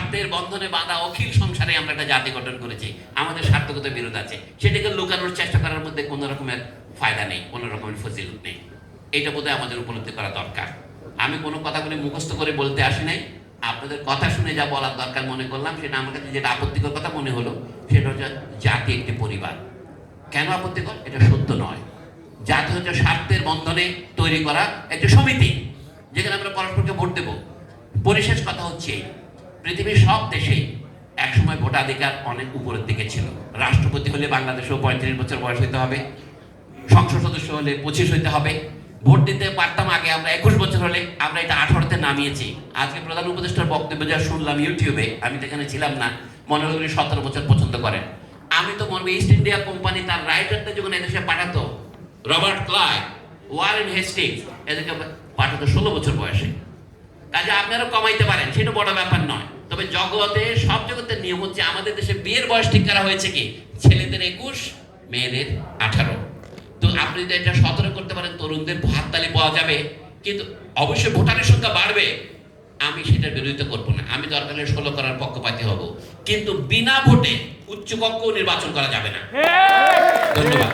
স্বার্থের বন্ধনে বাঁধা অখিল সংসারে আমরা একটা জাতি গঠন করেছি, আমাদের স্বার্থগত বিরোধ আছে, সেটাকে লুকানোর চেষ্টা করার মধ্যে কোনো রকমের ফায়দা নেই, কোনো রকমের ফজিলত নেই। এটা বোধহয় আমাদের উপলব্ধি করা দরকার। আমি কোনো কথাগুলি মুখস্থ করে বলতে আসি নাই, আপনাদের কথা শুনে যা বলার দরকার মনে করলাম। সেটা আমার কাছে যেটা আপত্তিকর কথা মনে হলো সেটা হচ্ছে জাতি একটি পরিবার। কেন আপত্তিকর? এটা সত্য নয়। জাতি হচ্ছে স্বার্থের বন্ধনে তৈরি করা একটা সমিতি, যেখানে আমরা পরস্পরকে ভোট দেব। পরিশেষ কথা হচ্ছে পৃথিবীর সব দেশেই একসময় ভোটাধিকার অনেক উপরের দিকে ছিল। রাষ্ট্রপতি হলে বাংলাদেশেও 35 বছর বয়স হইতে হবে, সংসদ সদস্য হলে 25 হইতে হবে। ভোট দিতে পারতাম আগে আমরা 21 বছর হলে, আমরা এটা 18তে নামিয়েছি। আজকে প্রধান উপদেষ্টার বক্তব্য যা শুনলাম ইউটিউবে, আমি তো এখানে ছিলাম না, মনে হলো 17 বছর পছন্দ করেন। আমি তো মনে ইস্ট ইন্ডিয়া কোম্পানি তার রাইটারদের যখন এদেশে পাঠাতো, রবার্ট ক্লাইভ, ওয়ারেন হেস্টিংস, এদেরকে পাঠাতো 16 বছর বয়সে। কাজে আপনারা কমাইতে পারেন, সেটা বড় ব্যাপার নয়। তবে জগতে সব জগতের নিয়ম হচ্ছে, আমাদের দেশে বিয়ের বয়স ঠিক করা হয়েছে কি, ছেলেদের 21, মেয়েদের 18। তো আপনি যদি এটা 17 করতে পারেন, তরুণদের হাততালি পাওয়া যাবে, কিন্তু অবশ্যই ভোটারের সংখ্যা বাড়বে। আমি সেটার বিরোধিতা করবো না, আমি দরকার হলে 16 করার পক্ষপাতী হব, কিন্তু বিনা ভোটে উচ্চকক্ষ নির্বাচন করা যাবে না। ধন্যবাদ।